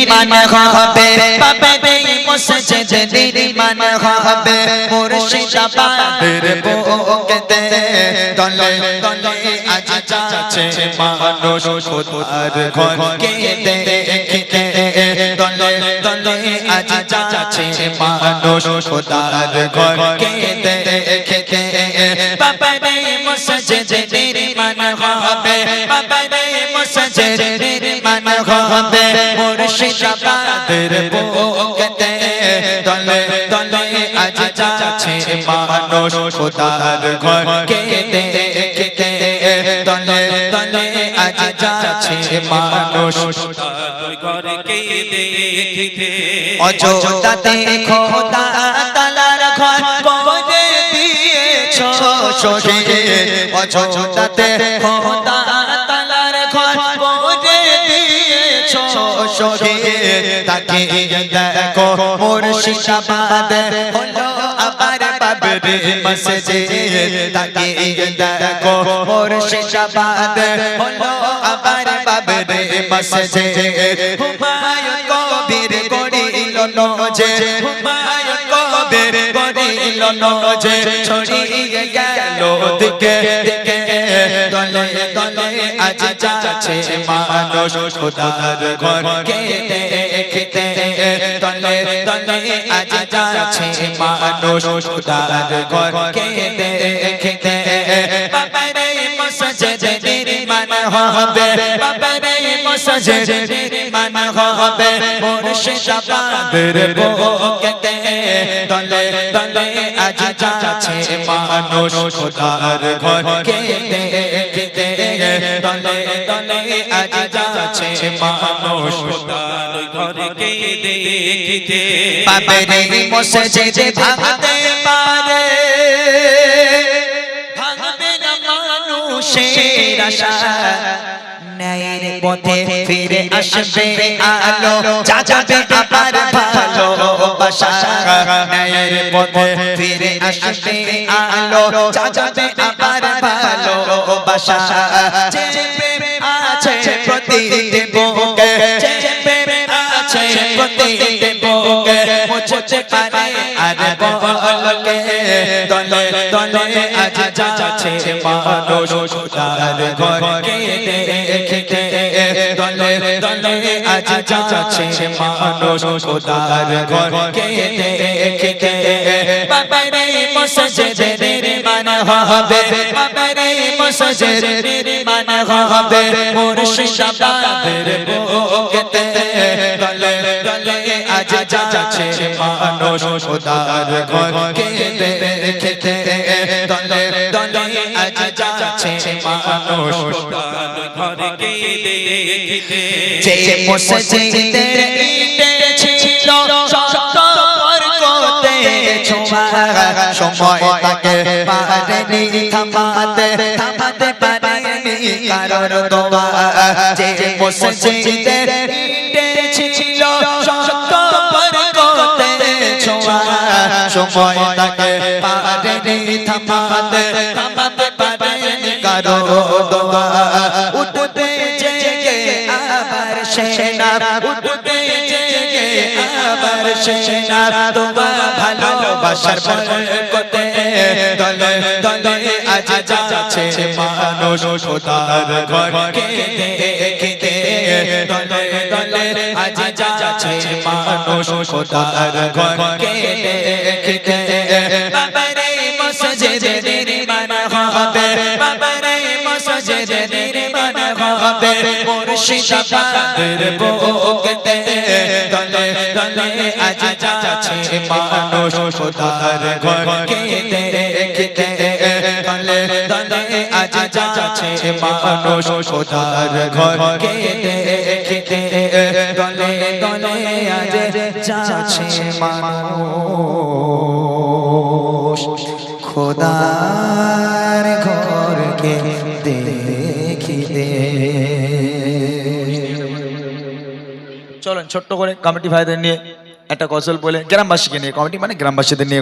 নির্মাণ হবে পাবে মসজিদ নির্মাণ হবে মুর্শিদাবাদের বুকেতে তলে তলে আজ যাচ্ছে মানুষ খোদার ঘরকে দেখতে তলে তলে আজ যাচ্ছে মানুষ খোদার ঘরকে দেখতে পাবে মসজিদ নির্মাণ হবে পাবে মসজিদ নির্মাণ হবে মুর্শিদাবাদের বুকেতে তলে তলে আজ যাচ্ছে মানুষ খোদার ঘরকে দেখতে তলে তলে আজ যাচ্ছে মানুষ খোদার ঘরকে দেখতে অযোধ্যাতে খোদা তাআলার ঘর করে দিয়েছো শহীদ অযোধ্যাতে খোদা তাআলার ঘর করে দিয়েছো শহীদ তাকে দেখো মুর্শিদাবাদ হলো আবার বাবরি মসজিদ তাকে দেখো মুর্শিদাবাদ হলো আবার বাবরি মসজিদ হুমায়ুন কবির গড়িল নজে হুমায়ুন কবির গড়িল নজে ছড়িয়ে গেল দিকে দিকে তলে তলে আজ যাচ্ছে মানুষ খোদার ঘরকে দেখতে তলে তলে আজ যাচ্ছে মানুষ খোদার ঘরকে দেখতে বাবারে মসজিদ নির্মাণ হবে বাবারে মসজিদ নির্মাণ হবে মুর্শিদাবাদের বুকেতে তলে তলে আজ যাচ্ছে মানুষ খোদার ঘরকে দেখতে তলে তলে আজ যাচ্ছে মানুষ খোদার ঘরকে দেখতে বাবারে মসজিদ ভাঙতে পারে ভাঙবে না মানুষের আশা ন্যায়ের পথে ফিরে আসবে আলো যাবে আবার ভালোবাসা ন্যায়ের পথে ফিরে আসবে আলো যাবে আবার ভালোবাসা যে প্রেম আছে প্রতিটি বুকে যে প্রেম আছে প্রতিটি বুকে মুছতে পারে আর বলকে তলে তলে আজ যাচ্ছে মানুষ খোদার ঘরকে দেখতে তলে তলে আজ যাচ্ছে মানুষ খোদার ঘরকে দেখতে বাবারে মসজিদ নির্মাণ হবে বাবারে মসজিদ নির্মাণ হবে মুর্শিদাবাদের বুকেতে তলে তলে আজ যাচ্ছে মানুষ খোদার ঘরকে দেখতে তলে তলে আজ যাচ্ছে মানুষ খোদার ঘরকে দেখতে যে মসজিদের ইটে ছিল শক্ত বরকতে ছোঁয়া সময় তাকে পারেনি থামাতে থামাতে পারেনি কারণ দোয়া যে মসজিদের ইটে ছিল শক্ত বরকতে ছোঁয়া সময় তাকে পারেনি থামাতে থামাতে পারেনি কারণ দোয়া উঠতে জেগে আবার সেনা উঠতে জেগে আবার সেনা দোয়া ভালোবাসার বরকতে তলে তলে আজ যাচ্ছে মানুষ খোদার ঘরকে দেখতে তলে তলে আজ যাচ্ছে মানুষ খোদার ঘরকে দেখতে বাবারে মসজিদ নির্মাণ হবে বাবারে মসজিদ নির্মাণ হবে মুর্শিদাবাদের বুকেতে তলে তলে আজ যাচ্ছে মানুষ খোদার ঘরকে দেখতে তলে তলে আজ যাচ্ছে মানুষ খোদার ঘরকে দেখতে তলে তলে আজ যাচ্ছে মানুষ খোদার ঘরকে দেখতে চলেন ছোট্ট করে কমিটি ভাইদের নিয়ে একটা গজল বলে গ্রামবাসীকে নিয়ে কমিটি মানে গ্রামবাসীদের নিয়ে